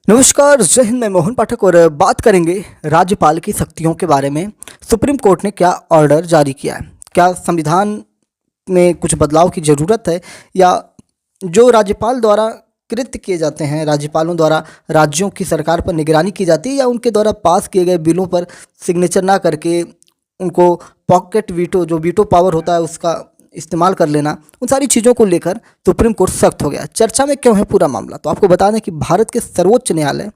नमस्कार, जय हिंद। मैं मोहन पाठक और बात करेंगे राज्यपाल की शक्तियों के बारे में। सुप्रीम कोर्ट ने क्या ऑर्डर जारी किया है? क्या संविधान में कुछ बदलाव की ज़रूरत है, या जो राज्यपाल द्वारा कृत्य किए जाते हैं, राज्यपालों द्वारा राज्यों की सरकार पर निगरानी की जाती है, या उनके द्वारा पास किए गए बिलों पर सिग्नेचर ना करके उनको पॉकेट वीटो, जो वीटो पावर होता है, उसका इस्तेमाल कर लेना, उन सारी चीज़ों को लेकर सुप्रीम कोर्ट सख्त हो गया। चर्चा में क्यों है पूरा मामला? तो आपको बता दें कि भारत के सर्वोच्च न्यायालय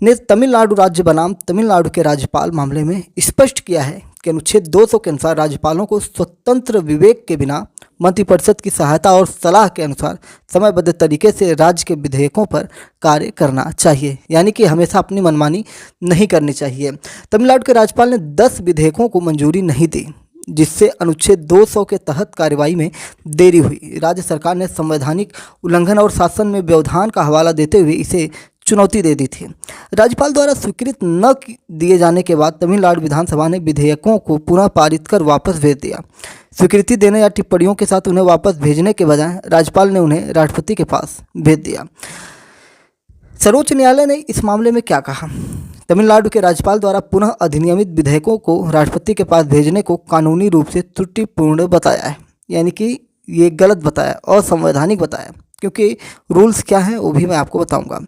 ने तमिलनाडु राज्य बनाम तमिलनाडु के राज्यपाल मामले में स्पष्ट किया है कि अनुच्छेद 200 के अनुसार राज्यपालों को स्वतंत्र विवेक के बिना मंत्रिपरिषद की सहायता और सलाह के अनुसार समयबद्ध तरीके से राज्य के विधेयकों पर कार्य करना चाहिए, यानी कि हमेशा अपनी मनमानी नहीं करनी चाहिए। तमिलनाडु के राज्यपाल ने 10 विधेयकों को मंजूरी नहीं दी, जिससे अनुच्छेद 200 के तहत कार्रवाई में देरी हुई। राज्य सरकार ने संवैधानिक उल्लंघन और शासन में व्यवधान का हवाला देते हुए इसे चुनौती दे दी थी। राज्यपाल द्वारा स्वीकृत न दिए जाने के बाद तमिलनाडु विधानसभा ने विधेयकों को पुनः पारित कर वापस भेज दिया। स्वीकृति देने या टिप्पणियों के साथ उन्हें वापस भेजने के बजाय राज्यपाल ने उन्हें राष्ट्रपति के पास भेज दिया। सर्वोच्च न्यायालय ने इस मामले में क्या कहा? तमिलनाडु के राज्यपाल द्वारा पुनः अधिनियमित विधेयकों को राष्ट्रपति के पास भेजने को कानूनी रूप से त्रुटिपूर्ण बताया है, यानी कि ये गलत बताया, असंवैधानिक बताया। क्योंकि रूल्स क्या हैं वो भी मैं आपको बताऊंगा।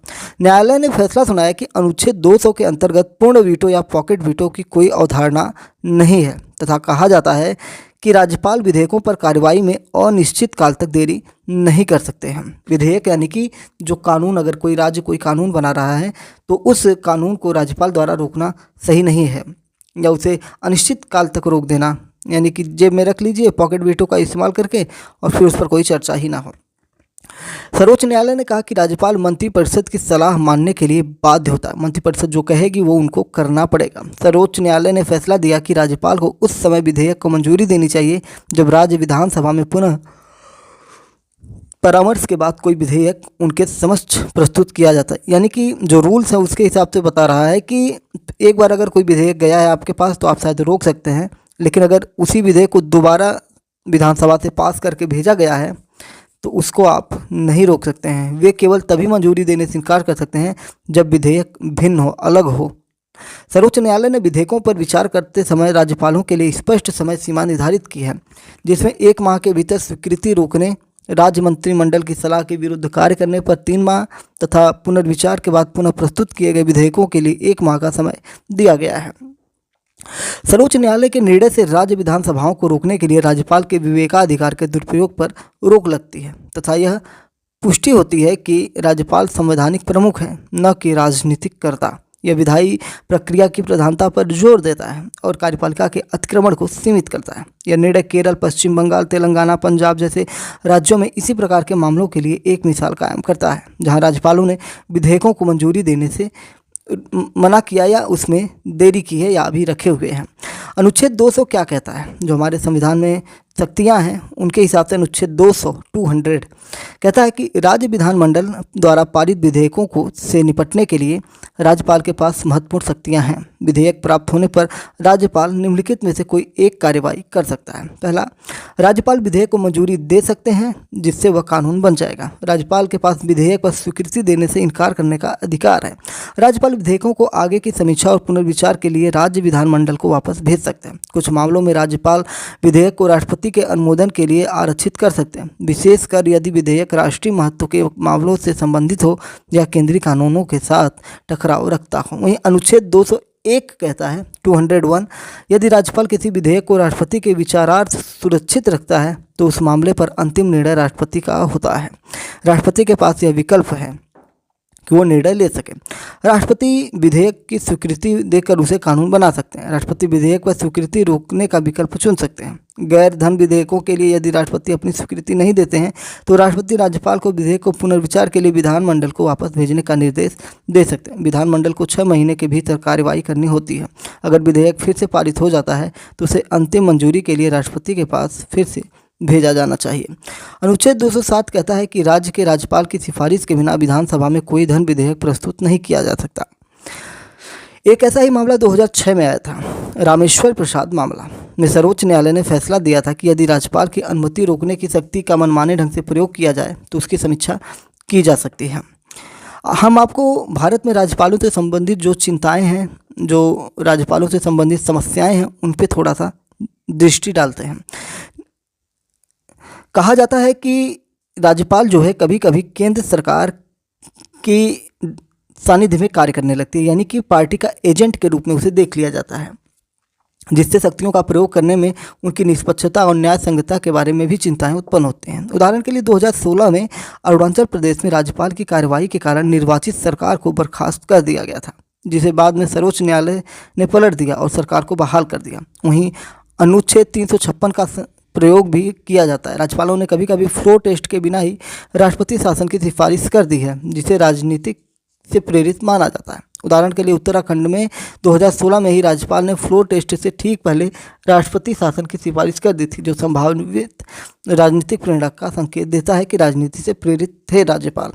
न्यायालय ने फैसला सुनाया कि अनुच्छेद 200 के अंतर्गत पूर्ण वीटो या पॉकेट वीटो की कोई अवधारणा नहीं है, तथा कहा जाता है कि राज्यपाल विधेयकों पर कार्रवाई में अनिश्चित काल तक देरी नहीं कर सकते हैं। विधेयक यानी कि जो कानून, अगर कोई राज्य कोई कानून बना रहा है तो उस कानून को राज्यपाल द्वारा रोकना सही नहीं है, या उसे अनिश्चित काल तक रोक देना, यानी कि जेब में रख लीजिए पॉकेट वीटो का इस्तेमाल करके, और फिर उस पर कोई चर्चा ही ना हो। सर्वोच्च न्यायालय ने कहा कि राज्यपाल मंत्रिपरिषद की सलाह मानने के लिए बाध्य होता है। मंत्रिपरिषद जो कहेगी वो उनको करना पड़ेगा। सर्वोच्च न्यायालय ने फैसला दिया कि राज्यपाल को उस समय विधेयक को मंजूरी देनी चाहिए जब राज्य विधानसभा में पुनः परामर्श के बाद कोई विधेयक उनके समक्ष प्रस्तुत किया जाता है। यानी कि जो रूल्स है उसके हिसाब से बता रहा है कि एक बार अगर कोई विधेयक गया है आपके पास तो आप शायद रोक सकते हैं, लेकिन अगर उसी विधेयक को दोबारा विधानसभा से पास करके भेजा गया है तो उसको आप नहीं रोक सकते हैं। वे केवल तभी मंजूरी देने से इनकार कर सकते हैं जब विधेयक भिन्न हो, अलग हो। सर्वोच्च न्यायालय ने विधेयकों पर विचार करते समय राज्यपालों के लिए स्पष्ट समय सीमा निर्धारित की है, जिसमें 1 माह के भीतर स्वीकृति रोकने, राज्य मंत्रिमंडल की सलाह के विरुद्ध कार्य करने पर 3 माह तथा पुनर्विचार के बाद पुनः प्रस्तुत किए गए विधेयकों के लिए 1 माह का समय दिया गया है। सर्वोच्च न्यायालय के निर्णय से राज्य विधानसभाओं को रोकने के लिए राज्यपाल के विवेकाधिकार के दुरुपयोग पर रोक लगती है, तथा यह पुष्टि होती है कि राज्यपाल संवैधानिक प्रमुख हैं, न कि राजनीतिक कर्ता। यह विधायी प्रक्रिया की प्रधानता पर जोर देता है और कार्यपालिका के अतिक्रमण को सीमित करता है। यह निर्णय केरल, पश्चिम बंगाल, तेलंगाना, पंजाब जैसे राज्यों में इसी प्रकार के मामलों के लिए एक मिसाल कायम करता है, जहां राज्यपालों ने विधेयकों को मंजूरी देने से मना किया या उसमें देरी की है या अभी रखे हुए हैं। अनुच्छेद 200 क्या कहता है? जो हमारे संविधान में शक्तियां हैं उनके हिसाब से अनुच्छेद 200 कहता है कि राज्य विधानमंडल द्वारा पारित विधेयकों को से निपटने के लिए राज्यपाल के पास महत्वपूर्ण शक्तियां हैं। विधेयक प्राप्त होने पर राज्यपाल निम्नलिखित में से कोई एक कार्यवाही कर सकता है। पहला, राज्यपाल विधेयक को मंजूरी दे सकते हैं जिससे वह कानून बन जाएगा। राज्यपाल के पास विधेयक पर स्वीकृति देने से इनकार करने का अधिकार है। राज्यपाल विधेयकों को आगे की समीक्षा और पुनर्विचार के लिए राज्य विधानमंडल को वापस भेज सकते हैं। कुछ मामलों में राज्यपाल विधेयक को राष्ट्रपति के अनुमोदन के लिए आरक्षित कर सकते हैं, विशेषकर यदि विधेयक राष्ट्रीय महत्व के मामलों से संबंधित हो या केंद्रीय कानूनों के साथ टकराव रखता हो। वहीं अनुच्छेद 201 कहता है 201, यदि राज्यपाल किसी विधेयक को राष्ट्रपति के विचारार्थ सुरक्षित रखता है तो उस मामले पर अंतिम निर्णय राष्ट्रपति का होता है। राष्ट्रपति के पास यह विकल्प है कि वो निर्णय ले सके। राष्ट्रपति विधेयक की स्वीकृति देकर उसे कानून बना सकते हैं। राष्ट्रपति विधेयक पर स्वीकृति रोकने का विकल्प चुन सकते हैं। गैर धन विधेयकों के लिए यदि राष्ट्रपति अपनी स्वीकृति नहीं देते हैं तो राष्ट्रपति राज्यपाल को विधेयक को पुनर्विचार के लिए विधानमंडल को वापस भेजने का निर्देश दे सकते हैं। विधानमंडल को 6 महीने के भीतर कार्रवाई करनी होती है। अगर विधेयक फिर से पारित हो जाता है तो उसे अंतिम मंजूरी के लिए राष्ट्रपति के पास फिर से भेजा जाना चाहिए। अनुच्छेद 207 कहता है कि राज्य के राज्यपाल की सिफारिश के बिना विधानसभा में कोई धन विधेयक प्रस्तुत नहीं किया जा सकता। एक ऐसा ही मामला 2006 में आया था। रामेश्वर प्रसाद मामला में सर्वोच्च न्यायालय ने फैसला दिया था कि यदि राज्यपाल की अनुमति रोकने की शक्ति का मनमाने ढंग से प्रयोग किया जाए तो उसकी समीक्षा की जा सकती है। हम आपको भारत में राज्यपालों से संबंधित जो चिंताएं हैं, जो राज्यपालों से संबंधित समस्याएं हैं, उन पे थोड़ा सा दृष्टि डालते हैं। कहा जाता है कि राज्यपाल जो है कभी कभी केंद्र सरकार की सानिध्य में कार्य करने लगती है, यानी कि पार्टी का एजेंट के रूप में उसे देख लिया जाता है, जिससे शक्तियों का प्रयोग करने में उनकी निष्पक्षता और न्याय संगतता के बारे में भी चिंताएं उत्पन्न होती हैं। उदाहरण के लिए 2016 में अरुणाचल प्रदेश में राज्यपाल की कार्रवाई के कारण निर्वाचित सरकार को बर्खास्त कर दिया गया था, जिसे बाद में सर्वोच्च न्यायालय ने पलट दिया और सरकार को बहाल कर दिया। वहीं अनुच्छेद 356 का प्रयोग भी किया जाता है। राज्यपालों ने कभी कभी फ्लोर टेस्ट के बिना ही राष्ट्रपति शासन की सिफारिश कर दी है, जिसे राजनीतिक से प्रेरित माना जाता है। उदाहरण के लिए उत्तराखंड में 2016 में ही राज्यपाल ने फ्लोर टेस्ट से ठीक पहले राष्ट्रपति शासन की सिफारिश कर दी थी, जो संभावित राजनीतिक परिणाम का संकेत देता है कि राजनीति से प्रेरित थे राज्यपाल।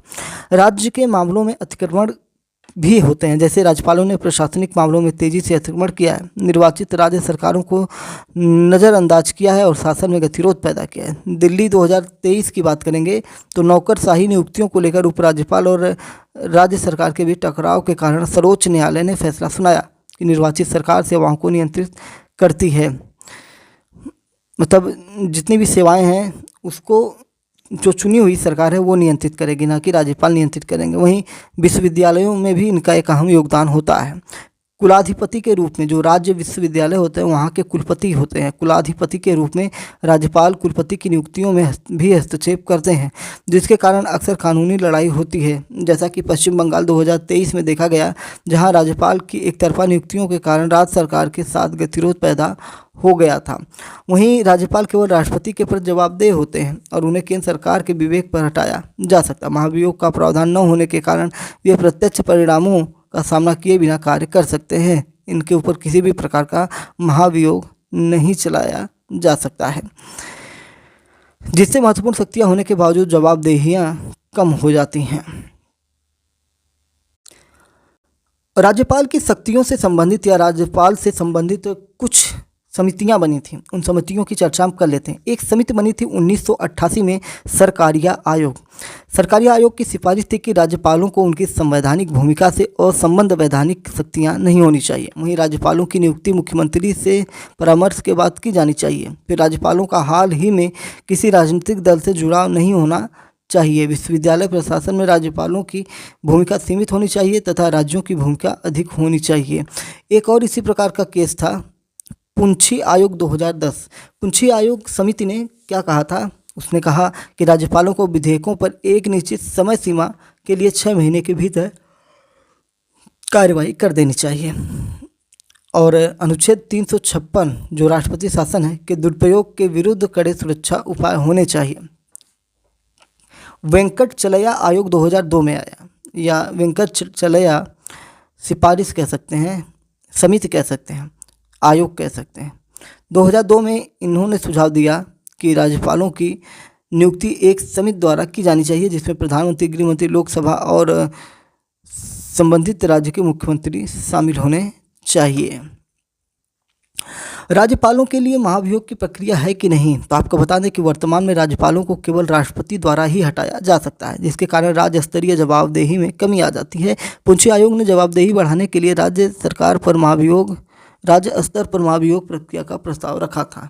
राज्य के मामलों में अतिक्रमण भी होते हैं, जैसे राज्यपालों ने प्रशासनिक मामलों में तेजी से अतिक्रमण किया है, निर्वाचित राज्य सरकारों को नज़रअंदाज किया है और शासन में गतिरोध पैदा किया है। दिल्ली 2023 की बात करेंगे तो नौकरशाही नियुक्तियों को लेकर उपराज्यपाल और राज्य सरकार के बीच टकराव के कारण सर्वोच्च न्यायालय ने फैसला सुनाया कि निर्वाचित सरकार सेवाओं को नियंत्रित करती है। मतलब जितनी भी सेवाएं हैं उसको जो चुनी हुई सरकार है वो नियंत्रित करेगी, ना कि राज्यपाल नियंत्रित करेंगे। वहीं विश्वविद्यालयों में भी इनका एक अहम योगदान होता है। कुलाधिपति के रूप में जो राज्य विश्वविद्यालय होते हैं वहाँ के कुलपति होते हैं। कुलाधिपति के रूप में राज्यपाल कुलपति की नियुक्तियों में भी हस्तक्षेप करते हैं, जिसके कारण अक्सर कानूनी लड़ाई होती है, जैसा कि पश्चिम बंगाल 2023 में देखा गया, जहां राज्यपाल की एकतरफा नियुक्तियों के कारण राज्य सरकार के साथ गतिरोध पैदा हो गया था। वहीं राज्यपाल केवल राष्ट्रपति के प्रति जवाबदेह होते हैं और उन्हें केंद्र सरकार के विवेक पर हटाया जा सकता। महाभियोग का प्रावधान न होने के कारण वे प्रत्यक्ष परिणामों का सामना किए बिना कार्य कर सकते हैं। इनके ऊपर किसी भी प्रकार का महाभियोग नहीं चलाया जा सकता है, जिससे महत्वपूर्ण शक्तियां होने के बावजूद जवाबदेहियां कम हो जाती हैं। राज्यपाल की शक्तियों से संबंधित या राज्यपाल से संबंधित कुछ समितियां बनी थीं, उन समितियों की चर्चा हम कर लेते हैं। एक समिति बनी थी 1988 में, सरकारिया आयोग। सरकारिया आयोग की सिफारिश थी कि राज्यपालों को उनकी संवैधानिक भूमिका से असंबद्ध वैधानिक शक्तियां नहीं होनी चाहिए। वहीं राज्यपालों की नियुक्ति मुख्यमंत्री से परामर्श के बाद की जानी चाहिए। फिर राज्यपालों का हाल ही में किसी राजनीतिक दल से जुड़ाव नहीं होना चाहिए। विश्वविद्यालय प्रशासन में राज्यपालों की भूमिका सीमित होनी चाहिए तथा राज्यों की भूमिका अधिक होनी चाहिए। एक और इसी प्रकार का केस था पुंछी आयोग 2010। पुंछी आयोग समिति ने क्या कहा था? उसने कहा कि राज्यपालों को विधेयकों पर एक निश्चित समय सीमा के लिए 6 महीने के भीतर कार्रवाई कर देनी चाहिए और अनुच्छेद 356 जो राष्ट्रपति शासन है के दुरुपयोग के विरुद्ध कड़े सुरक्षा उपाय होने चाहिए। वेंकट चलैया आयोग 2002 में आया, या वेंकट चलैया सिफारिश कह सकते हैं, समिति कह सकते हैं, आयोग कह सकते हैं। 2002 में इन्होंने सुझाव दिया कि राज्यपालों की नियुक्ति एक समिति द्वारा की जानी चाहिए, जिसमें प्रधानमंत्री, गृहमंत्री, लोकसभा और संबंधित राज्य के मुख्यमंत्री शामिल होने चाहिए। राज्यपालों के लिए महाभियोग की प्रक्रिया है कि नहीं, तो आपको बता दें कि वर्तमान में राज्यपालों को केवल राष्ट्रपति द्वारा ही हटाया जा सकता है, जिसके कारण राज्य स्तरीय जवाबदेही में कमी आ जाती है। पुंछी आयोग ने जवाबदेही बढ़ाने के लिए राज्य स्तर पर महाभियोग प्रक्रिया का प्रस्ताव रखा था।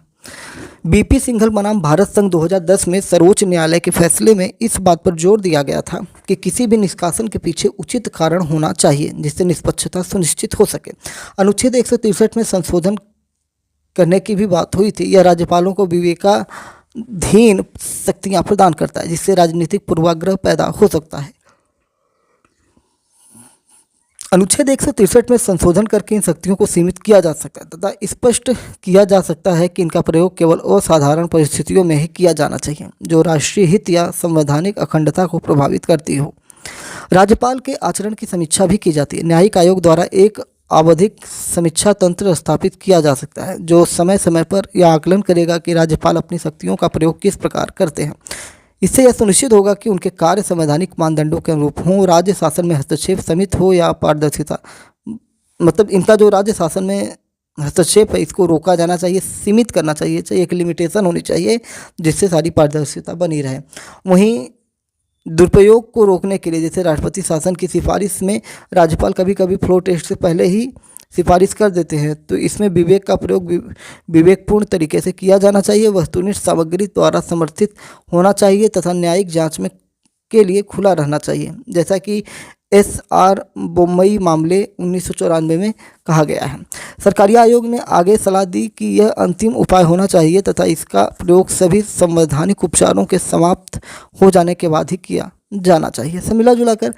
बीपी सिंघल बनाम भारत संघ 2010 में सर्वोच्च न्यायालय के फैसले में इस बात पर जोर दिया गया था कि किसी भी निष्कासन के पीछे उचित कारण होना चाहिए, जिससे निष्पक्षता सुनिश्चित हो सके। अनुच्छेद 163 में संशोधन करने की भी बात हुई थी। यह राज्यपालों को विवेकाधीन शक्तियां प्रदान करता है, जिससे राजनीतिक पूर्वाग्रह पैदा हो सकता है। अनुच्छेद 163 में संशोधन करके इन शक्तियों को सीमित किया जा सकता है तथा स्पष्ट किया जा सकता है कि इनका प्रयोग केवल असाधारण परिस्थितियों में ही किया जाना चाहिए, जो राष्ट्रीय हित या संवैधानिक अखंडता को प्रभावित करती हो। राज्यपाल के आचरण की समीक्षा भी की जाती है। न्यायिक आयोग द्वारा एक आवधिक समीक्षा तंत्र स्थापित किया जा सकता है, जो समय समय पर यह आकलन करेगा कि राज्यपाल अपनी शक्तियों का प्रयोग किस प्रकार करते हैं। इससे यह सुनिश्चित होगा कि उनके कार्य संवैधानिक मानदंडों के अनुरूप हों, राज्य शासन में हस्तक्षेप सीमित हो या पारदर्शिता, मतलब इनका जो राज्य शासन में हस्तक्षेप है इसको रोका जाना चाहिए, सीमित करना चाहिए, एक लिमिटेशन होनी चाहिए, जिससे सारी पारदर्शिता बनी रहे। वहीं दुरुपयोग को रोकने के लिए जैसे राष्ट्रपति शासन की सिफारिश में राज्यपाल कभी कभी फ्लोर टेस्ट से पहले ही सिफारिश कर देते हैं, तो इसमें विवेक का प्रयोग विवेकपूर्ण तरीके से किया जाना चाहिए, वस्तुनिष्ठ सामग्री द्वारा समर्थित होना चाहिए तथा न्यायिक जांच में के लिए खुला रहना चाहिए, जैसा कि SR बोम्मई मामले 1994 में कहा गया है। सरकारी आयोग ने आगे सलाह दी कि यह अंतिम उपाय होना चाहिए तथा इसका प्रयोग सभी संवैधानिक उपचारों के समाप्त हो जाने के बाद ही किया जाना चाहिए। सब मिला जुला कर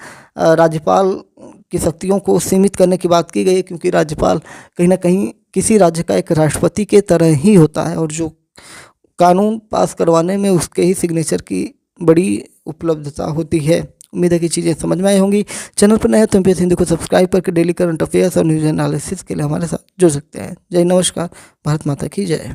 राज्यपाल की शक्तियों को सीमित करने की बात की गई है, क्योंकि राज्यपाल कहीं ना कहीं किसी राज्य का एक राष्ट्रपति के तरह ही होता है और जो कानून पास करवाने में उसके ही सिग्नेचर की बड़ी उपलब्धता होती है। उम्मीद है कि चीज़ें समझ में आई होंगी। चैनल पर नए हो तो MPS हिंदी को सब्सक्राइब करके डेली करंट अफेयर्स और न्यूज़ एनालिसिस के लिए हमारे साथ जुड़ सकते हैं। जय नमस्कार, भारत माता की जय।